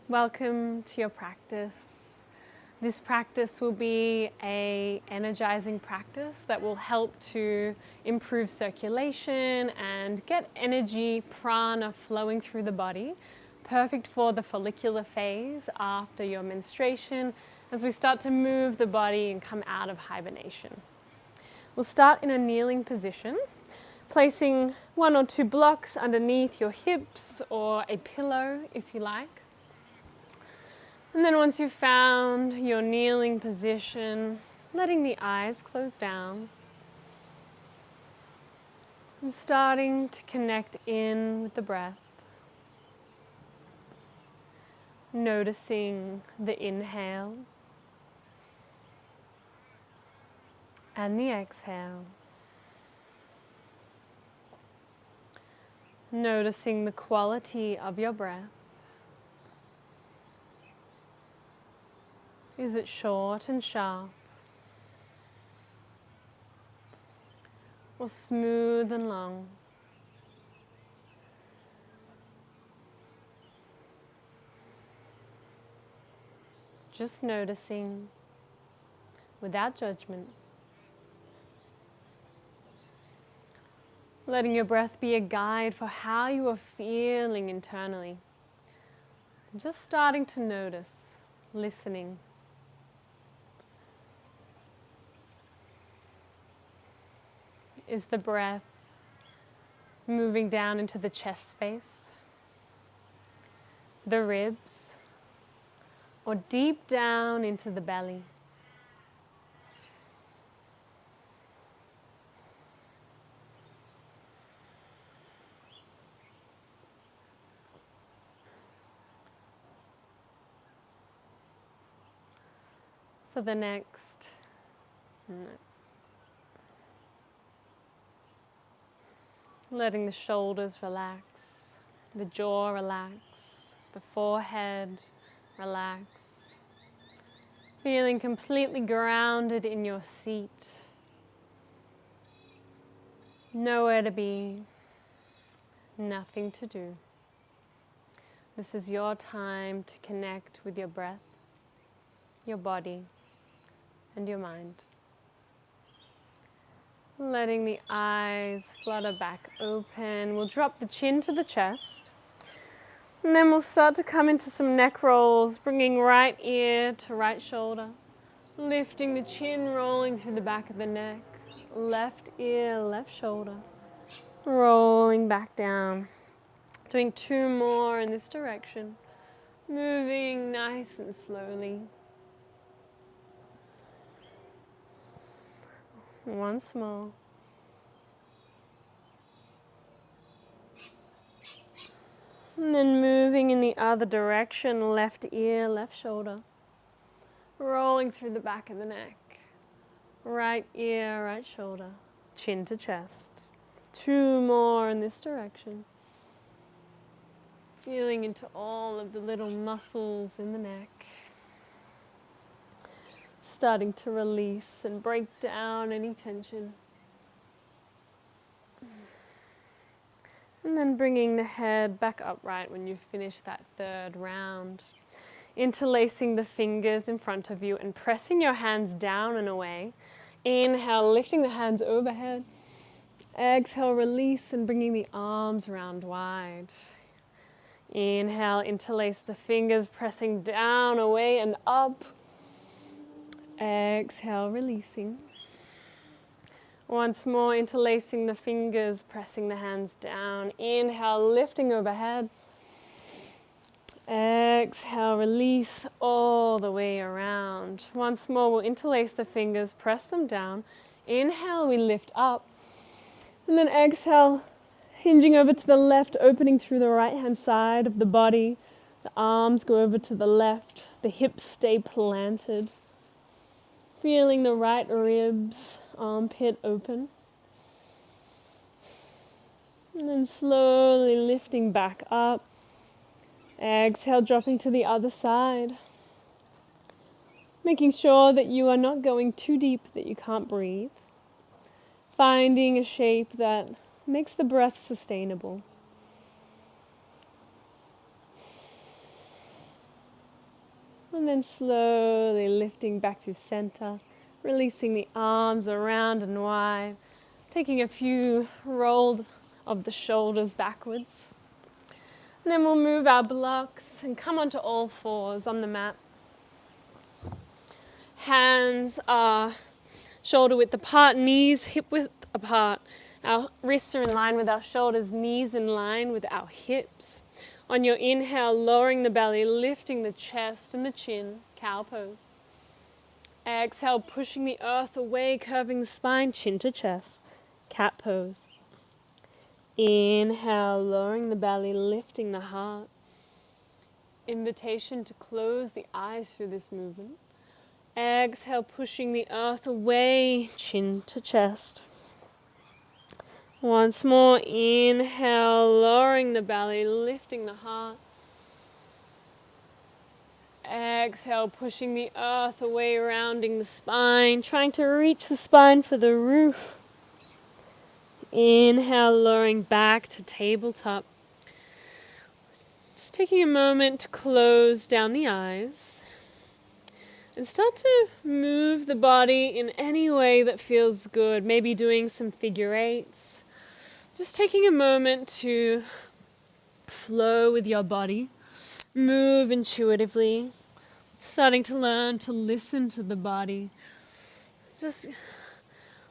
Welcome to your practice. This practice will be an energizing practice that will help to improve circulation and get energy, prana flowing through the body, perfect for the follicular phase after your menstruation as we start to move the body and come out of hibernation. We'll start in a kneeling position, placing 1 or 2 blocks underneath your hips or a pillow if you like. And then once you've found your kneeling position, letting the eyes close down and starting to connect in with the breath, noticing the inhale and the exhale. Noticing the quality of your breath. Is it short and sharp? Or smooth and long? Just noticing without judgment. Letting your breath be a guide for how you are feeling internally. Just starting to notice, listening. Is the breath moving down into the chest space, the ribs, or deep down into the belly? For the next letting the shoulders relax, the jaw relax, the forehead relax. Feeling completely grounded in your seat. Nowhere to be, nothing to do. This is your time to connect with your breath, your body, and your mind. Letting the eyes flutter back open. We'll drop the chin to the chest. And then we'll start to come into some neck rolls, bringing right ear to right shoulder. Lifting the chin, rolling through the back of the neck. Left ear, left shoulder. Rolling back down. Doing 2 more in this direction. Moving nice and slowly. Once more. And then moving in the other direction, left ear, left shoulder. Rolling through the back of the neck. Right ear, right shoulder. Chin to chest. 2 more in this direction. Feeling into all of the little muscles in the neck. Starting to release and break down any tension. And then bringing the head back upright when you've finished that 3rd round. Interlacing the fingers in front of you and pressing your hands down and away. Inhale, lifting the hands overhead. Exhale, release and bringing the arms round wide. Inhale, interlace the fingers, pressing down, away and up. Exhale, releasing. Once more, interlacing the fingers, pressing the hands down. Inhale, lifting overhead. Exhale, release all the way around. Once more, we'll interlace the fingers, press them down. Inhale, we lift up. And then exhale, hinging over to the left, opening through the right-hand side of the body. The arms go over to the left. The hips stay planted. Feeling the right ribs, armpit open. And then slowly lifting back up. Exhale, dropping to the other side. Making sure that you are not going too deep that you can't breathe. Finding a shape that makes the breath sustainable. And then slowly lifting back through center, releasing the arms around and wide, taking a few rolls of the shoulders backwards. And then we'll move our blocks and come onto all fours on the mat. Hands are shoulder width apart, knees hip width apart. Our wrists are in line with our shoulders, knees in line with our hips. On your inhale, lowering the belly, lifting the chest and the chin, cow pose. Exhale, pushing the earth away, curving the spine, chin to chest, cat pose. Inhale, lowering the belly, lifting the heart. Invitation to close the eyes through this movement. Exhale, pushing the earth away, chin to chest. Once more, inhale, lowering the belly, lifting the heart. Exhale, pushing the earth away, rounding the spine, trying to reach the spine for the roof. Inhale, lowering back to tabletop. Just taking a moment to close down the eyes. And start to move the body in any way that feels good. Maybe doing some figure eights. Just taking a moment to flow with your body. Move intuitively. Starting to learn to listen to the body. Just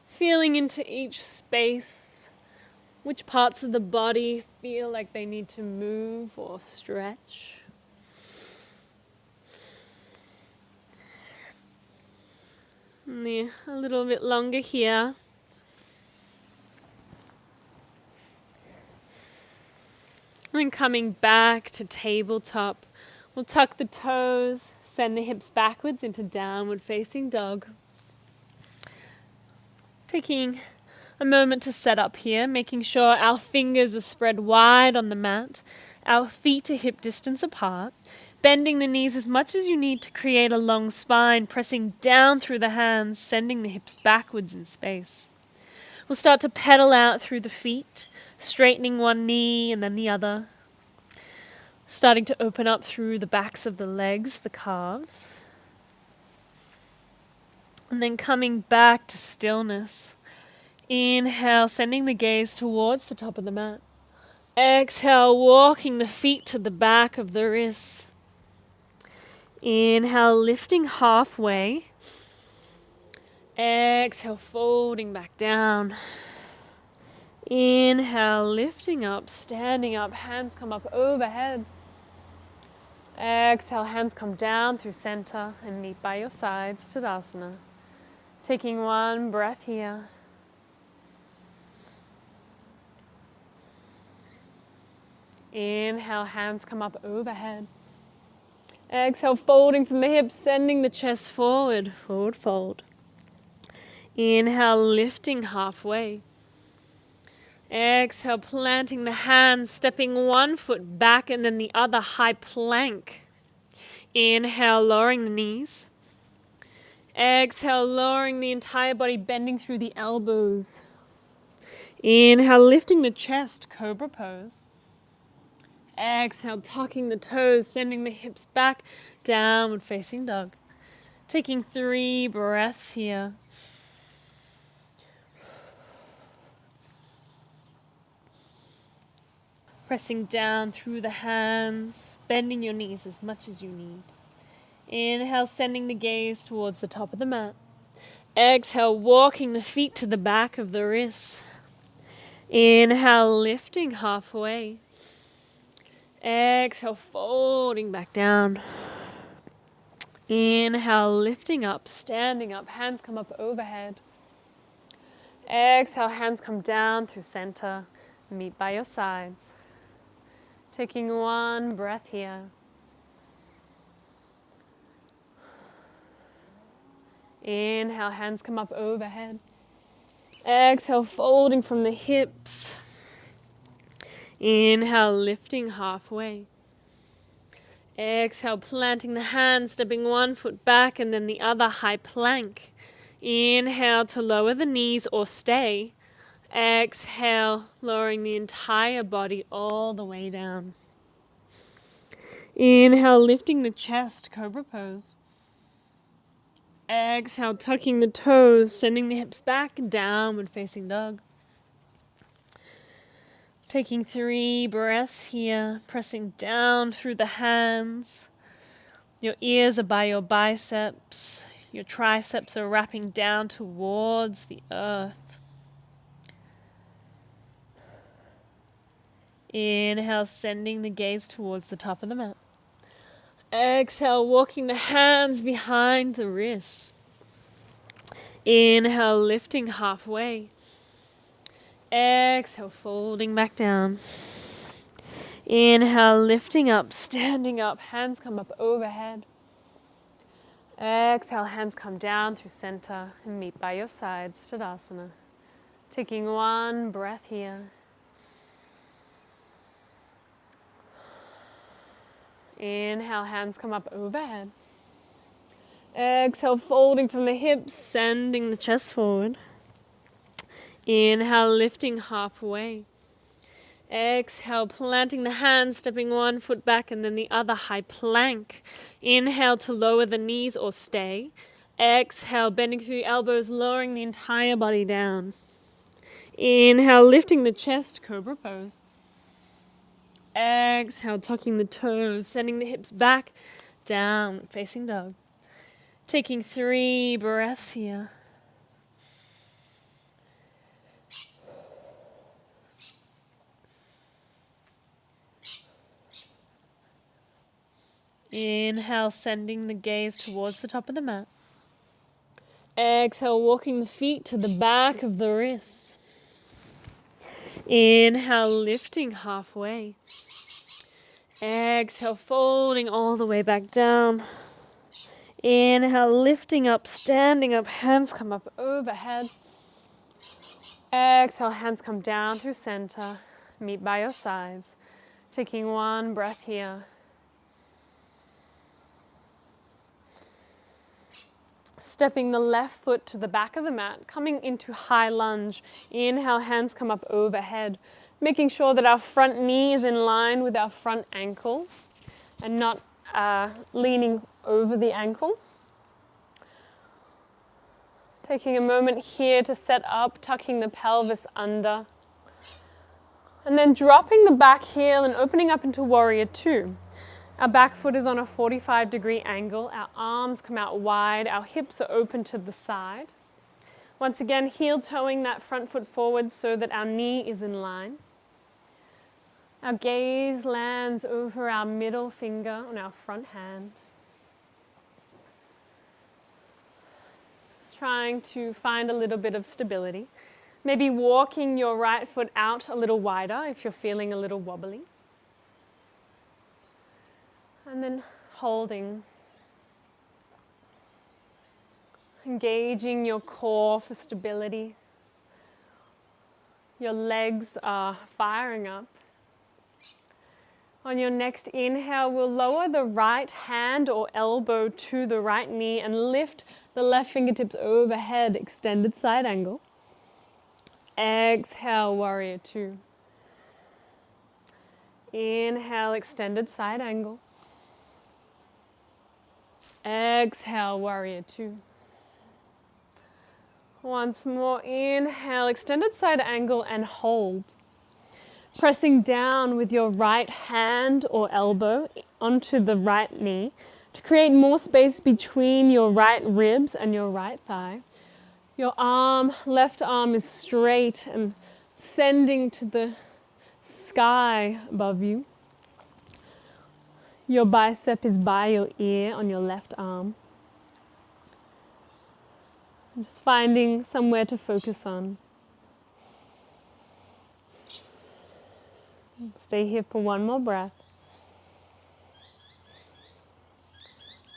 feeling into each space. Which parts of the body feel like they need to move or stretch. And a little bit longer here. And then coming back to tabletop, we'll tuck the toes, send the hips backwards into downward facing dog. Taking a moment to set up here, making sure our fingers are spread wide on the mat, our feet are hip distance apart, bending the knees as much as you need to create a long spine, pressing down through the hands, sending the hips backwards in space. We'll start to pedal out through the feet, straightening one knee and then the other. Starting to open up through the backs of the legs, the calves. And then coming back to stillness. Inhale, sending the gaze towards the top of the mat. Exhale, walking the feet to the back of the wrists. Inhale, lifting halfway. Exhale, folding back down. Inhale, lifting up, standing up, hands come up overhead. Exhale, hands come down through center and meet by your sides, Tadasana. Taking one breath here. Inhale, hands come up overhead. Exhale, folding from the hips, sending the chest forward, forward fold. Inhale, lifting halfway. Exhale, planting the hands, stepping one foot back and then the other, high plank. Inhale, lowering the knees. Exhale, lowering the entire body, bending through the elbows. Inhale, lifting the chest, cobra pose. Exhale, tucking the toes, sending the hips back, downward facing dog. Taking 3 breaths here. Pressing down through the hands, bending your knees as much as you need. Inhale, sending the gaze towards the top of the mat. Exhale, walking the feet to the back of the wrists. Inhale, lifting halfway. Exhale, folding back down. Inhale, lifting up, standing up, hands come up overhead. Exhale, hands come down through center, meet by your sides. Taking one breath here. Inhale, hands come up overhead. Exhale, folding from the hips. Inhale, lifting halfway. Exhale, planting the hands, stepping one foot back and then the other, high plank. Inhale to lower the knees or stay. Exhale, lowering the entire body all the way down. Inhale, lifting the chest, cobra pose. Exhale, tucking the toes, sending the hips back, downward facing dog. Taking 3 breaths here, pressing down through the hands. Your ears are by your biceps. Your triceps are wrapping down towards the earth. Inhale, sending the gaze towards the top of the mat. Exhale, walking the hands behind the wrists. Inhale, lifting halfway. Exhale, folding back down. Inhale, lifting up, standing up, hands come up overhead. Exhale, hands come down through center and meet by your sides, Tadasana. Taking 1 breath here. Inhale, hands come up overhead. Exhale, folding from the hips, sending the chest forward. Inhale, lifting halfway. Exhale, planting the hands, stepping 1 foot back and then the other, high plank. Inhale to lower the knees or stay. Exhale, bending through the elbows, lowering the entire body down. Inhale, lifting the chest, cobra pose. Exhale, tucking the toes, sending the hips back, down, facing dog. Taking 3 breaths here. Inhale, sending the gaze towards the top of the mat. Exhale, walking the feet to the back of the wrists. Inhale, lifting halfway. Exhale, folding all the way back down. Inhale, lifting up, standing up, hands come up overhead. Exhale, hands come down through center, meet by your sides. Taking 1 breath here. Stepping the left foot to the back of the mat, coming into high lunge. Inhale, hands come up overhead, making sure that our front knee is in line with our front ankle and not leaning over the ankle. Taking a moment here to set up, tucking the pelvis under. And then dropping the back heel and opening up into warrior 2. Our back foot is on a 45-degree angle. Our arms come out wide. Our hips are open to the side. Once again, heel toeing that front foot forward so that our knee is in line. Our gaze lands over our middle finger on our front hand. Just trying to find a little bit of stability. Maybe walking your right foot out a little wider if you're feeling a little wobbly. And then holding. Engaging your core for stability. Your legs are firing up. On your next inhale, we'll lower the right hand or elbow to the right knee and lift the left fingertips overhead, extended side angle. Exhale, warrior 2. Inhale, extended side angle. Exhale, warrior 2. Once more, inhale, extended side angle and hold. Pressing down with your right hand or elbow onto the right knee to create more space between your right ribs and your right thigh. Your left arm is straight and sending to the sky above you. Your bicep is by your ear on your left arm. Just finding somewhere to focus on. Stay here for 1 more breath.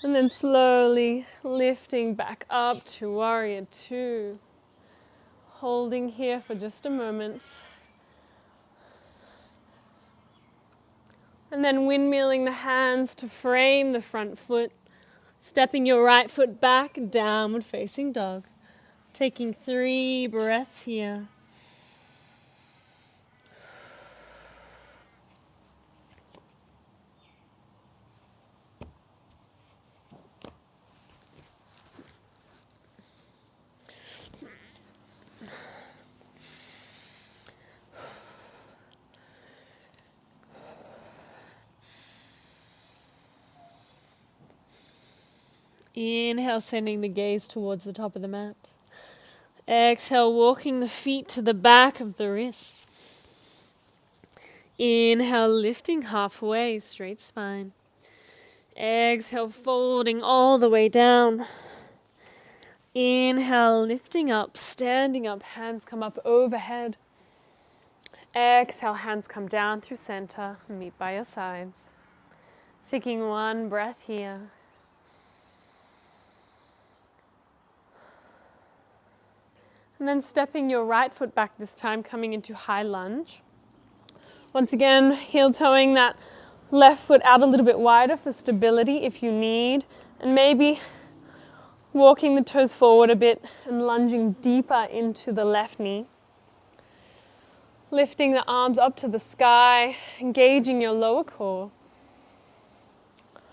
And then slowly lifting back up to warrior 2. Holding here for just a moment. And then windmilling the hands to frame the front foot. Stepping your right foot back, downward facing dog. Taking 3 breaths here. Inhale, sending the gaze towards the top of the mat. Exhale, walking the feet to the back of the wrists. Inhale, lifting halfway, straight spine. Exhale, folding all the way down. Inhale, lifting up, standing up, hands come up overhead. Exhale, hands come down through center, meet by your sides. Taking one breath here. And then stepping your right foot back this time, coming into high lunge. Once again, heel toeing that left foot out a little bit wider for stability if you need. And maybe walking the toes forward a bit and lunging deeper into the left knee. Lifting the arms up to the sky, engaging your lower core.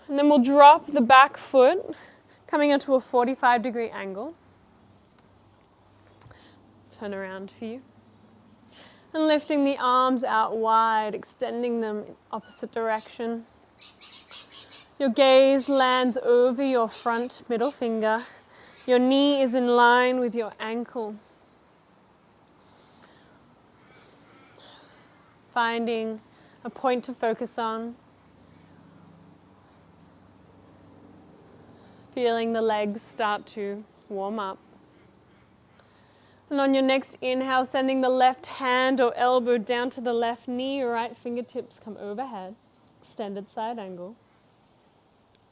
And then we'll drop the back foot, coming into a 45-degree angle. Turn around for you. And lifting the arms out wide, extending them in opposite direction. Your gaze lands over your front middle finger. Your knee is in line with your ankle. Finding a point to focus on. Feeling the legs start to warm up. And on your next inhale, sending the left hand or elbow down to the left knee, right fingertips come overhead. Extended side angle.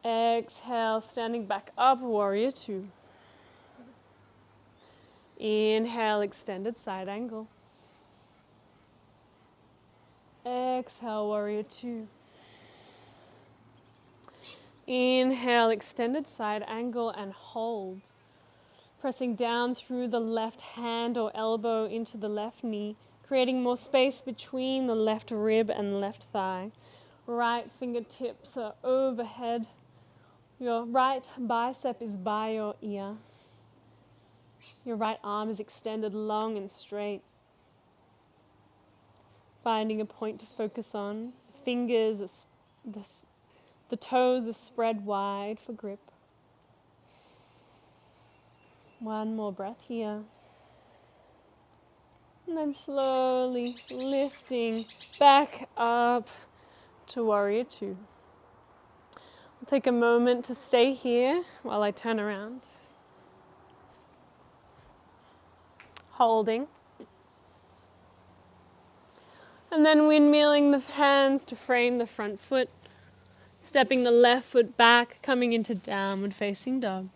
Exhale, standing back up, warrior two. Inhale, extended side angle. Exhale, warrior two. Inhale, extended side angle and hold. Pressing down through the left hand or elbow into the left knee, creating more space between the left rib and left thigh. Right fingertips are overhead. Your right bicep is by your ear. Your right arm is extended long and straight. Finding a point to focus on. The toes are spread wide for grip. One more breath here. And then slowly lifting back up to warrior two. I'll take a moment to stay here while I turn around. Holding. And then windmilling the hands to frame the front foot. Stepping the left foot back, coming into downward facing dog.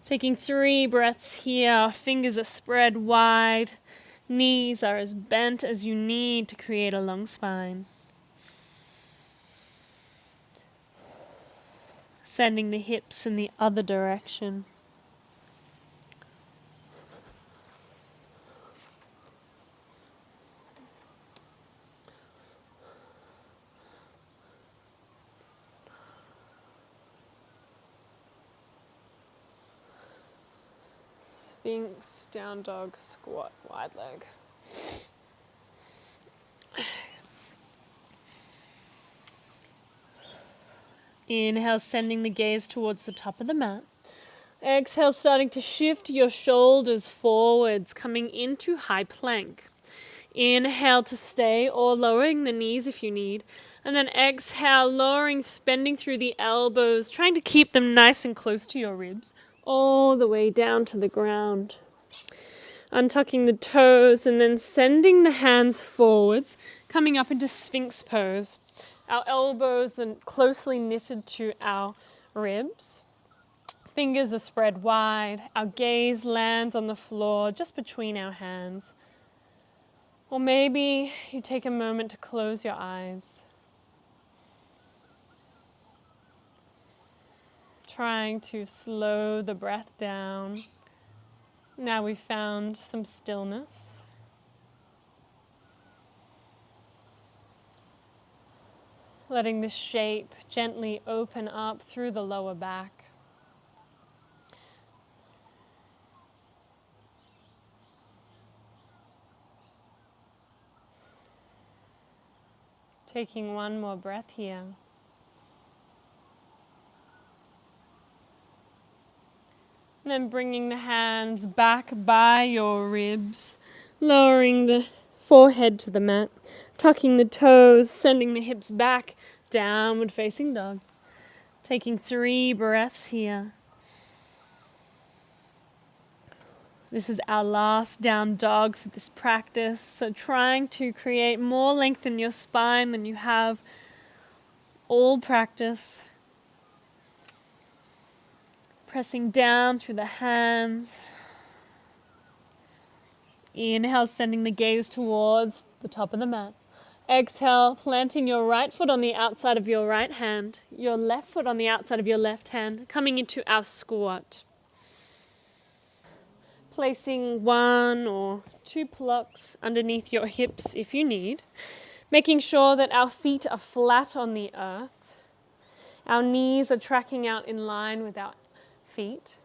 Taking 3 breaths here, fingers are spread wide, knees are as bent as you need to create a long spine. Sending the hips in the other direction. Sphinx, down dog, squat, wide leg. Inhale, sending the gaze towards the top of the mat. Exhale, starting to shift your shoulders forwards, coming into high plank. Inhale to stay or lowering the knees if you need. And then exhale, lowering, bending through the elbows, trying to keep them nice and close to your ribs, all the way down to the ground. Untucking the toes and then sending the hands forwards, coming up into Sphinx pose. Our elbows are closely knitted to our ribs. Fingers are spread wide. Our gaze lands on the floor just between our hands. Or maybe you take a moment to close your eyes. Trying to slow the breath down. Now we've found some stillness. Letting the shape gently open up through the lower back. Taking one more breath here. And then bringing the hands back by your ribs, lowering the forehead to the mat, tucking the toes, sending the hips back, downward facing dog. Taking 3 breaths here. This is our last down dog for this practice, so trying to create more length in your spine than you have all practice. Pressing down through the hands. Inhale, sending the gaze towards the top of the mat. Exhale, planting your right foot on the outside of your right hand, your left foot on the outside of your left hand, coming into our squat. Placing 1 or 2 blocks underneath your hips if you need, making sure that our feet are flat on the earth. Our knees are tracking out in line with our feet,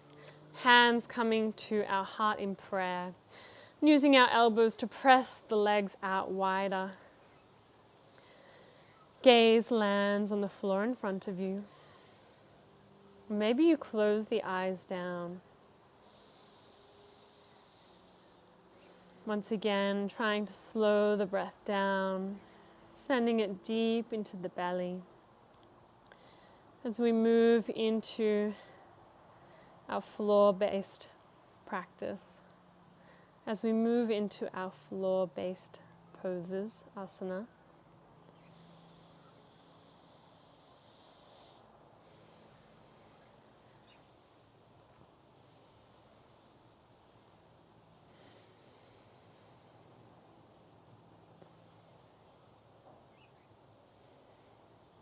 hands coming to our heart in prayer, using our elbows to press the legs out wider. Gaze lands on the floor in front of you. Maybe you close the eyes down. Once again, trying to slow the breath down, sending it deep into the belly. As we move into our floor-based practice, as we move into our floor-based poses, asana.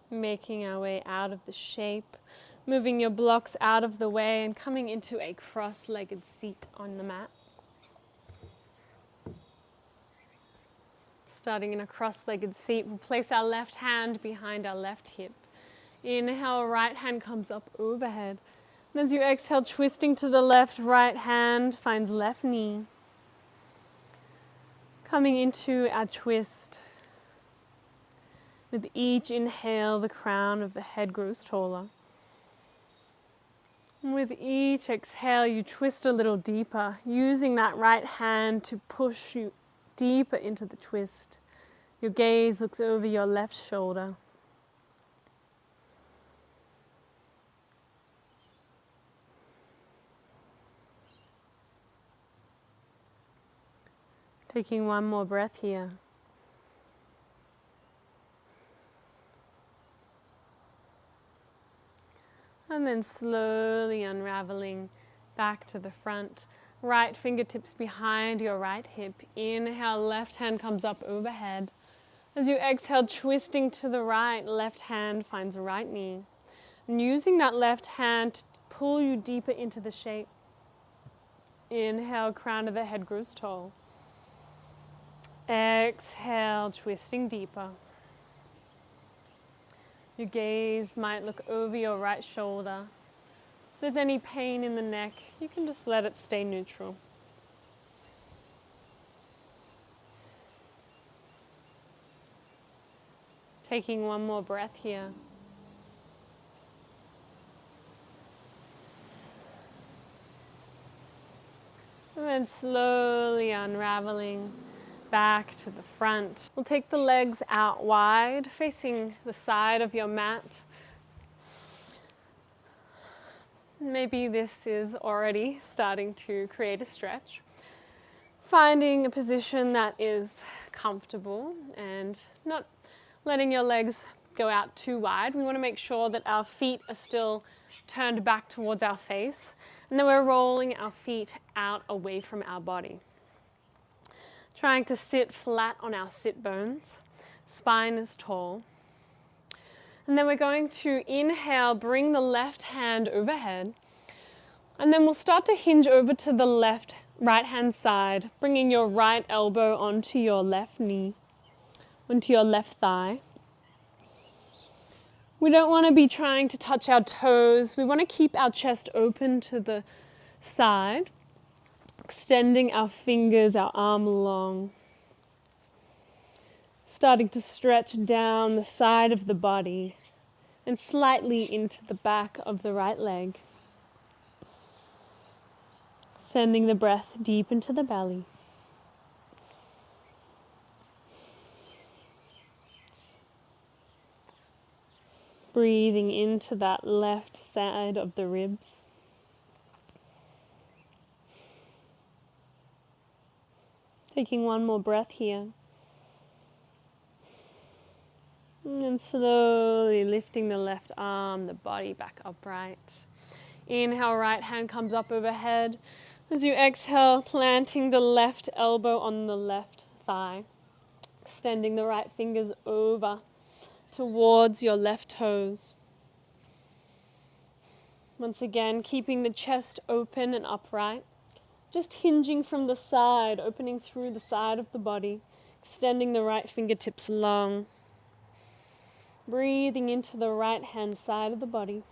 Making our way out of the shape, moving your blocks out of the way and coming into a cross-legged seat on the mat. Starting in a cross-legged seat, we'll place our left hand behind our left hip. Inhale, right hand comes up overhead. And as you exhale, twisting to the left, right hand finds left knee. Coming into our twist. With each inhale, the crown of the head grows taller. And with each exhale, you twist a little deeper, using that right hand to push you deeper into the twist. Your gaze looks over your left shoulder. Taking one more breath here. And then slowly unraveling back to the front. Right fingertips behind your right hip. Inhale, left hand comes up overhead. As you exhale, twisting to the right, left hand finds right knee. And using that left hand to pull you deeper into the shape. Inhale, crown of the head grows tall. Exhale, twisting deeper. Your gaze might look over your right shoulder. If there's any pain in the neck, you can just let it stay neutral. Taking one more breath here. And then slowly unraveling back to the front. We'll take the legs out wide, facing the side of your mat. Maybe this is already starting to create a stretch. Finding a position that is comfortable and not letting your legs go out too wide. We want to make sure that our feet are still turned back towards our face, and then we're rolling our feet out away from our body. Trying to sit flat on our sit bones, spine is tall. And then we're going to inhale, bring the left hand overhead, and then we'll start to hinge over to the right hand side, bringing your right elbow onto your left knee, onto your left thigh. We don't want to be trying to touch our toes. We want to keep our chest open to the side, extending our fingers, our arm long. Starting to stretch down the side of the body and slightly into the back of the right leg. Sending the breath deep into the belly. Breathing into that left side of the ribs. Taking one more breath here. And slowly lifting the left arm, the body back upright. Inhale, right hand comes up overhead. As you exhale, planting the left elbow on the left thigh. Extending the right fingers over towards your left toes. Once again, keeping the chest open and upright. Just hinging from the side, opening through the side of the body. Extending the right fingertips long. Breathing into the right hand side of the body.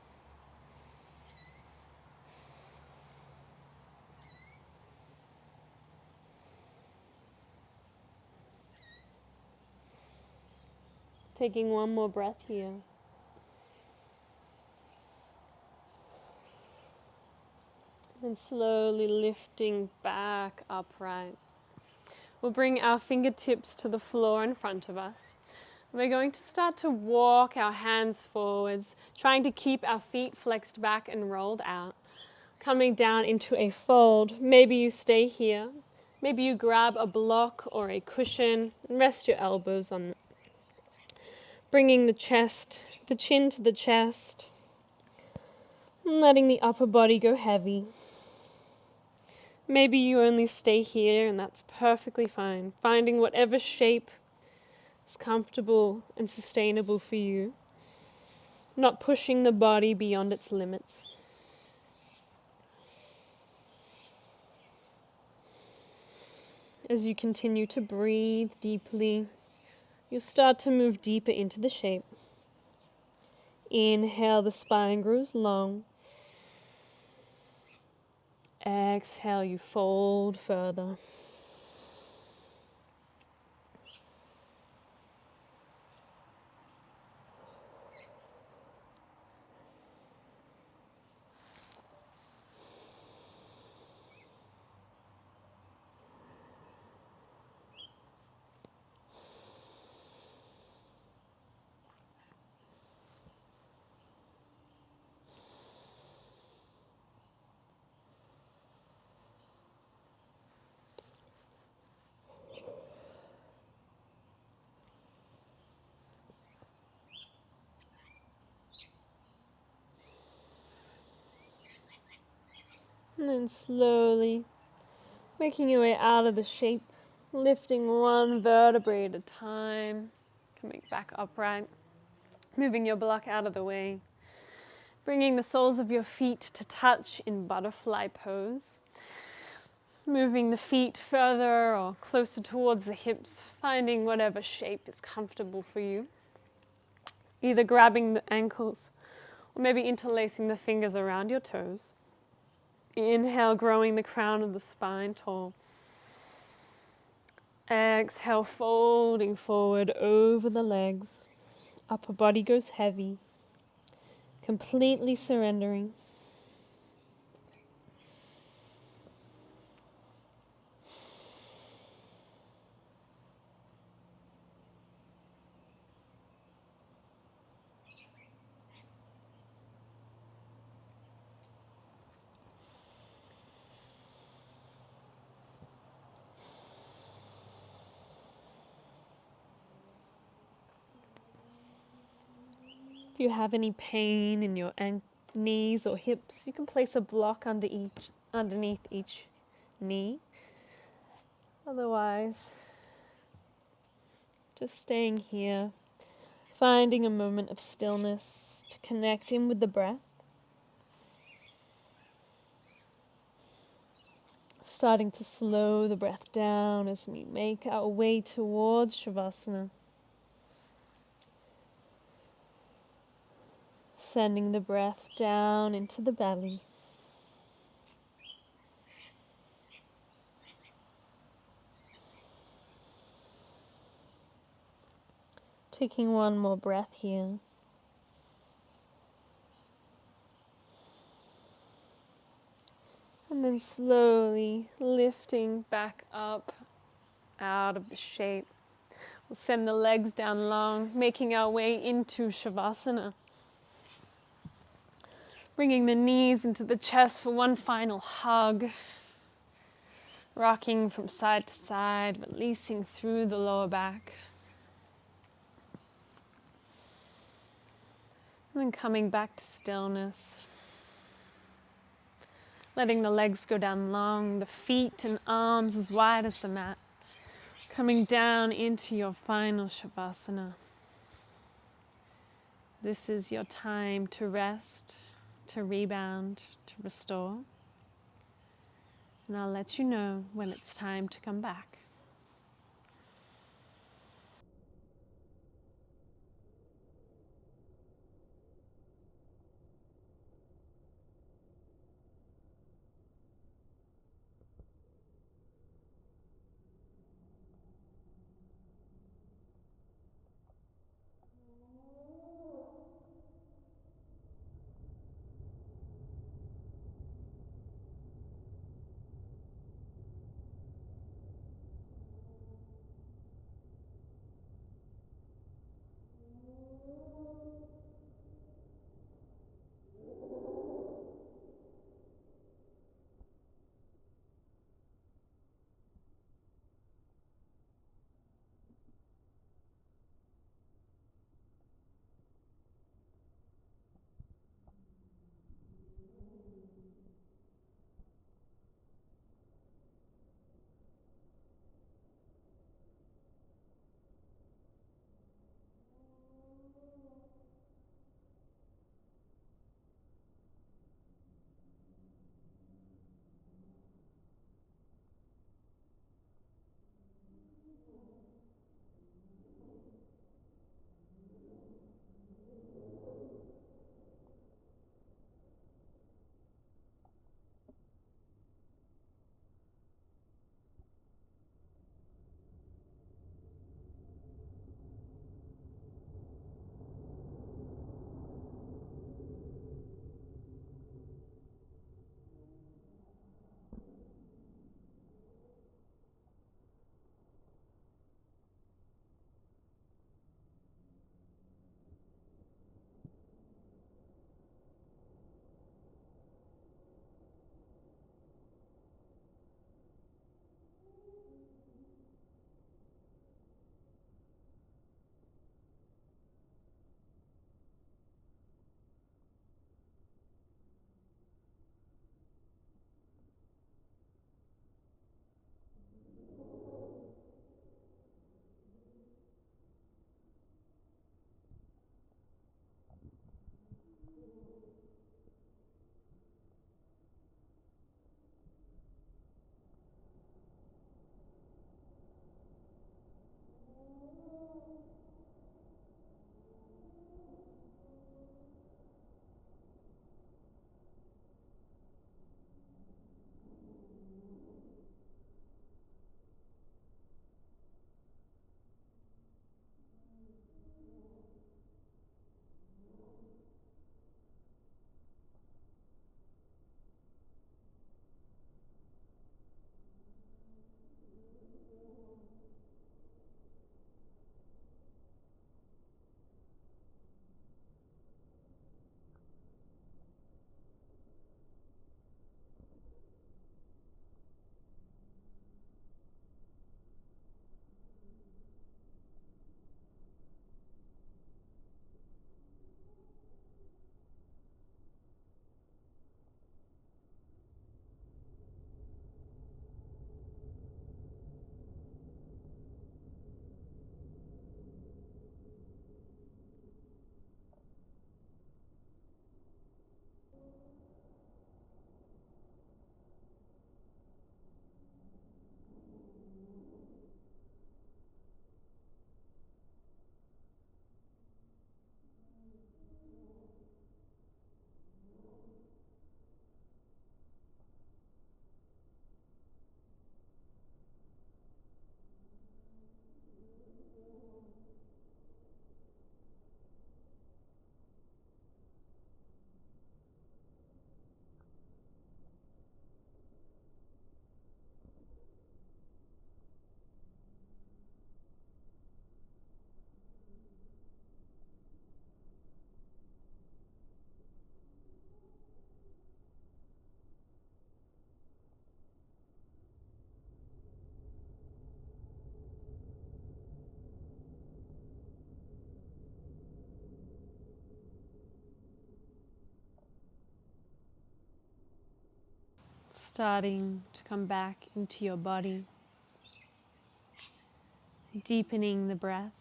Taking one more breath here. And slowly lifting back upright. We'll bring our fingertips to the floor in front of us. We're going to start to walk our hands forwards, trying to keep our feet flexed back and rolled out. Coming down into a fold. Maybe you stay here. Maybe you grab a block or a cushion and rest your elbows on it. Bringing the chin to the chest. And letting the upper body go heavy. Maybe you only stay here and that's perfectly fine. Finding whatever shape is comfortable and sustainable for you. Not pushing the body beyond its limits. As you continue to breathe deeply, you'll start to move deeper into the shape. Inhale, the spine grows long. Exhale, you fold further. And then slowly making your way out of the shape, lifting one vertebrae at a time, coming back upright, moving your block out of the way, bringing the soles of your feet to touch in butterfly pose, moving the feet further or closer towards the hips, finding whatever shape is comfortable for you, either grabbing the ankles or maybe interlacing the fingers around your toes. Inhale, growing the crown of the spine tall. Exhale, folding forward over the legs. Upper body goes heavy, completely surrendering. If you have any pain in your knees or hips, you can place a block underneath each knee. Otherwise, just staying here, finding a moment of stillness to connect in with the breath. Starting to slow the breath down as we make our way towards Shavasana. Sending the breath down into the belly. Taking one more breath here. And then slowly lifting back up out of the shape. We'll send the legs down long, making our way into Shavasana. Bringing the knees into the chest for one final hug. Rocking from side to side, releasing through the lower back. And then coming back to stillness. Letting the legs go down long, the feet and arms as wide as the mat. Coming down into your final Shavasana. This is your time to rest, to rebound, to restore. And I'll let you know when it's time to come back. starting to come back into your body, deepening the breath.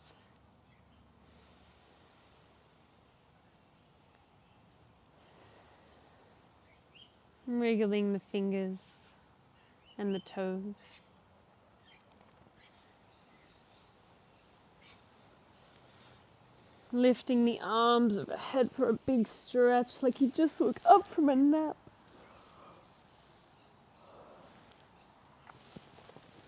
Wriggling the fingers and the toes. Lifting the arms overhead for a big stretch like you just woke up from a nap.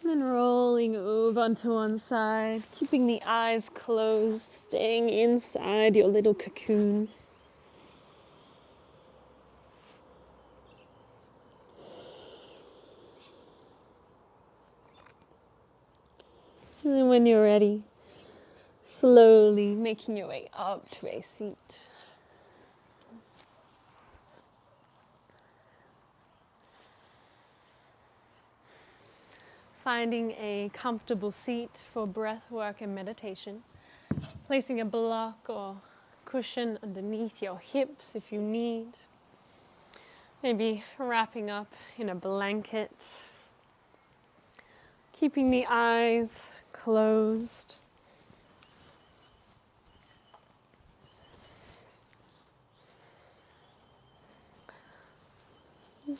And rolling over onto one side, keeping the eyes closed, staying inside your little cocoon. And then when you're ready, slowly making your way up to a seat. Finding a comfortable seat for breath work and meditation. Placing a block or cushion underneath your hips if you need. Maybe wrapping up in a blanket. Keeping the eyes closed.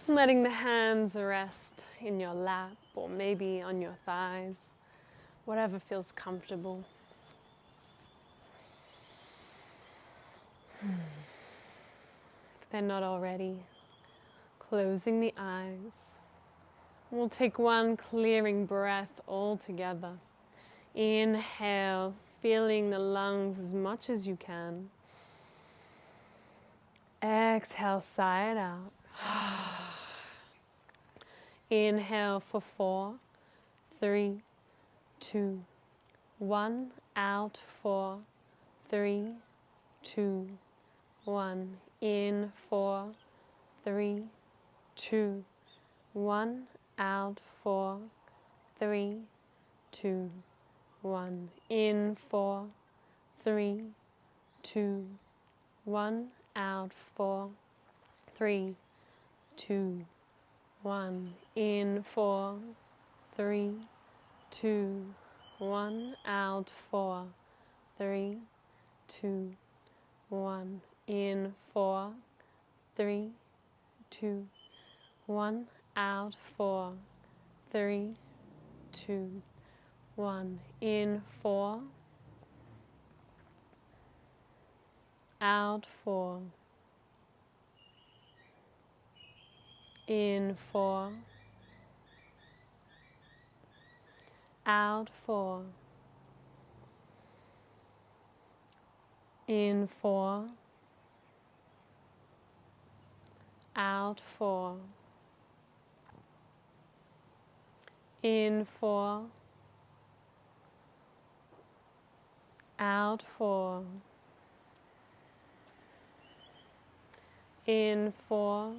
Letting the hands rest in your lap or maybe on your thighs, whatever feels comfortable. If they're not already, closing the eyes. We'll take one clearing breath all together. Inhale, filling the lungs as much as you can. Exhale, sigh it out. Inhale for 4, 3, 2, 1. Out 4, 3, 2, 1. In 4, 3, 2, 1. Out 4, 3, 2, 1. In 4, 3, 2, 1. Out 4, 3, 2, 1. In 4, 3, 2, 1. Out 4, 3, 2, 1. In 4, 3, 2, 1. Out 4, 3, 2, 1. In 4, out 4. In 4, out 4. In 4, out 4. In 4, out 4. In 4,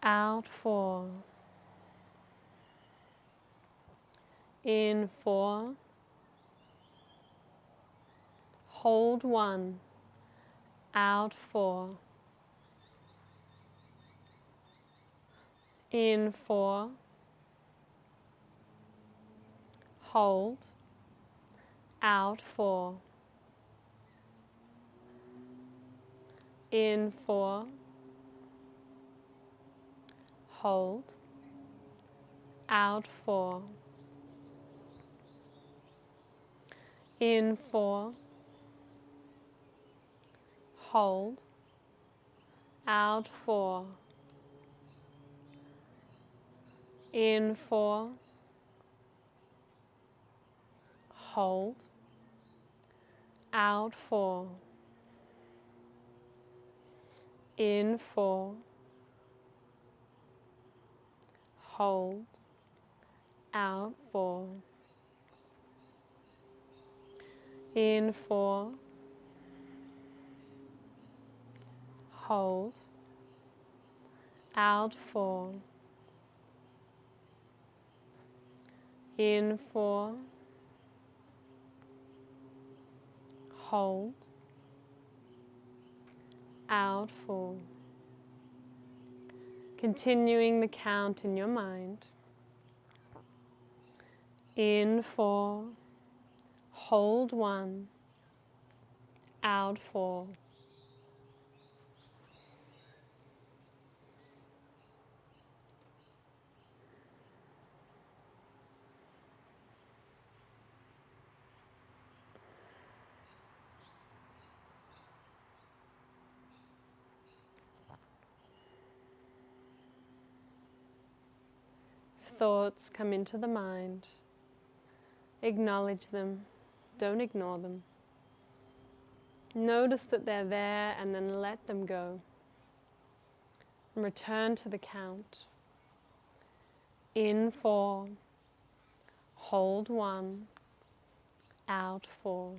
out 4. In 4, hold 1, out 4. In 4, hold, out 4. In 4, hold, out 4. In 4, hold, out 4. In 4, hold, out 4. In 4, hold, out 4. In 4, hold, out 4. In 4, hold, out 4. Continuing the count in your mind. In 4, hold 1, out 4. If thoughts come into the mind, acknowledge them, don't ignore them. Notice that they're there and then let them go. And return to the count. In 4, hold 1, out 4.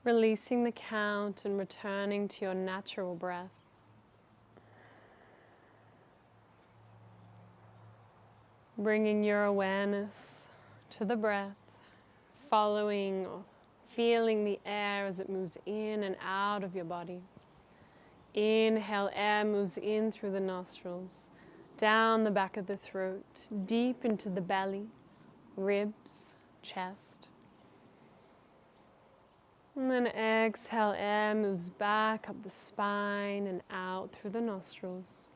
Releasing the count and returning to your natural breath. Bringing your awareness to the breath, following or feeling the air as it moves in and out of your body. Inhale, air moves in through the nostrils, down the back of the throat, deep into the belly, ribs, chest. And then exhale, air moves back up the spine and out through the nostrils.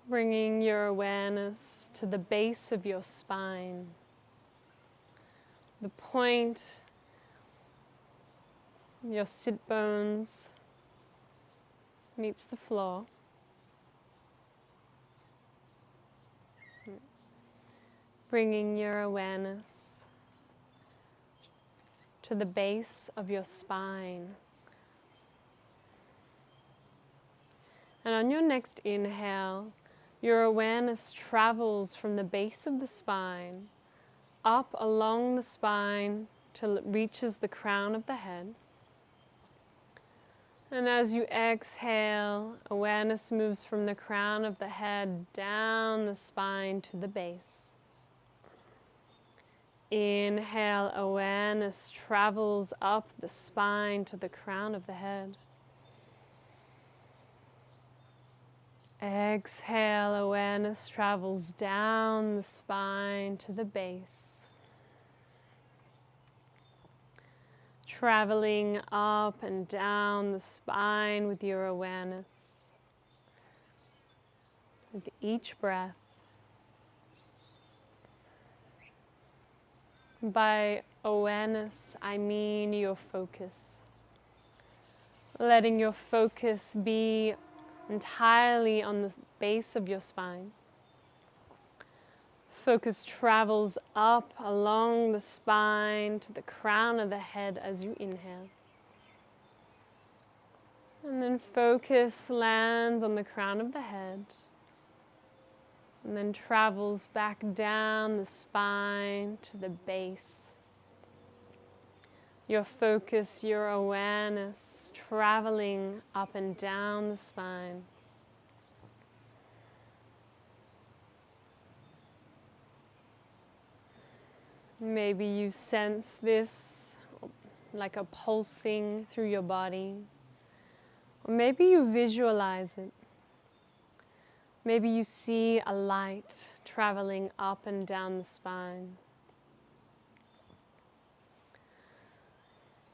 Bringing your awareness to the base of your spine, the point your sit bones meets the floor. Bringing your awareness to the base of your spine. And on your next inhale, your awareness travels from the base of the spine up along the spine till it reaches the crown of the head. And as you exhale, awareness moves from the crown of the head down the spine to the base. Inhale, awareness travels up the spine to the crown of the head. Exhale, awareness travels down the spine to the base. Traveling up and down the spine with your awareness. With each breath. By awareness, I mean your focus. Letting your focus be entirely on the base of your spine. Focus travels up along the spine to the crown of the head as you inhale. And then focus lands on the crown of the head. And then travels back down the spine to the base. Your focus, your awareness, traveling up and down the spine. Maybe you sense this like a pulsing through your body. Or maybe you visualize it. Maybe you see a light traveling up and down the spine.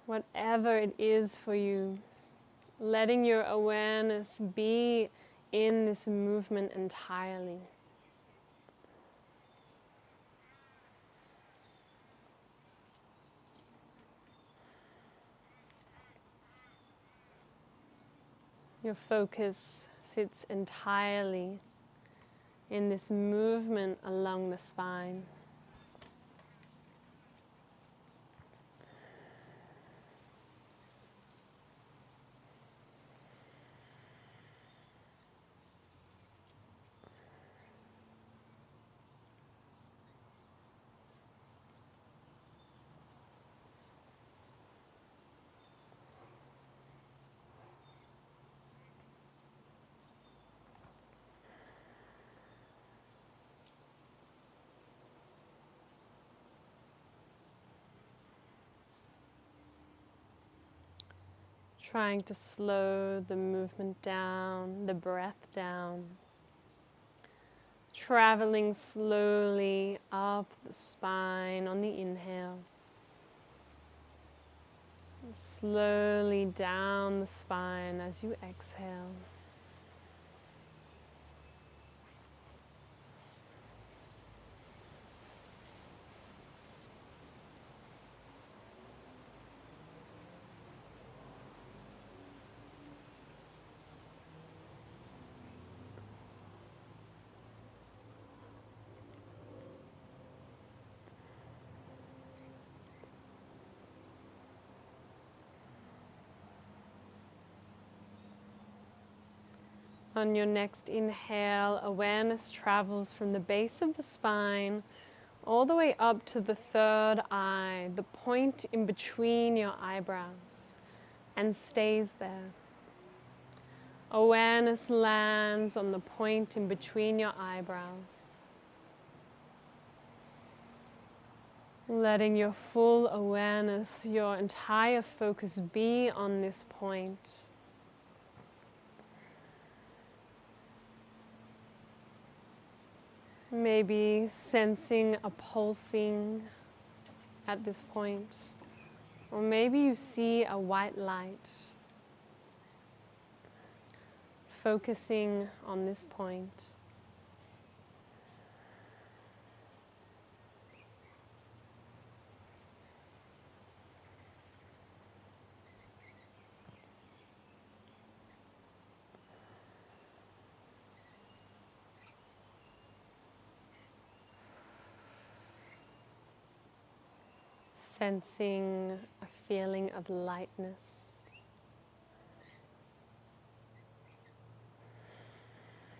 Whatever it is for you, letting your awareness be in this movement entirely. Your focus sits entirely in this movement along the spine. Trying to slow the movement down, the breath down. Traveling slowly up the spine on the inhale. Slowly down the spine as you exhale. On your next inhale, awareness travels from the base of the spine all the way up to the third eye, the point in between your eyebrows, and stays there. Awareness lands on the point in between your eyebrows. Letting your full awareness, your entire focus be on this point. Maybe sensing a pulsing at this point, or maybe you see a white light. Focusing on this point. Sensing a feeling of lightness,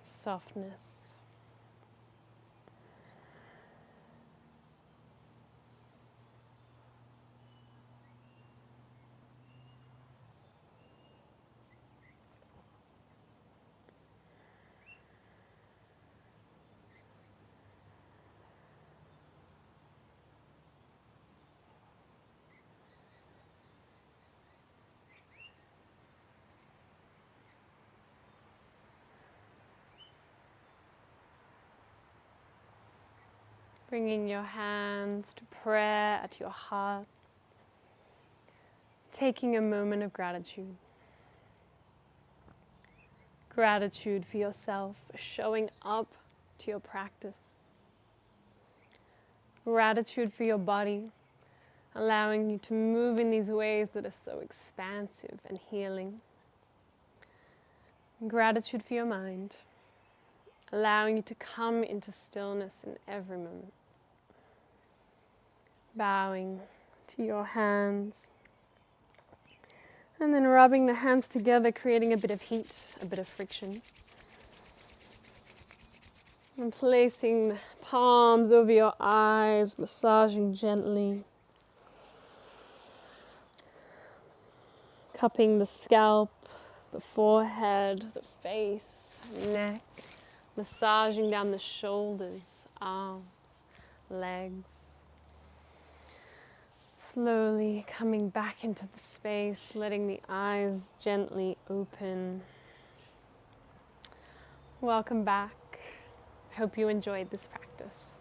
softness. Bringing your hands to prayer at your heart. Taking a moment of gratitude. Gratitude for yourself, for showing up to your practice. Gratitude for your body, allowing you to move in these ways that are so expansive and healing. Gratitude for your mind, allowing you to come into stillness in every moment. Bowing to your hands. And then rubbing the hands together, creating a bit of heat, a bit of friction. And placing the palms over your eyes, massaging gently. Cupping the scalp, the forehead, the face, neck. Massaging down the shoulders, arms, legs. Slowly coming back into the space, letting the eyes gently open. Welcome back. I hope you enjoyed this practice.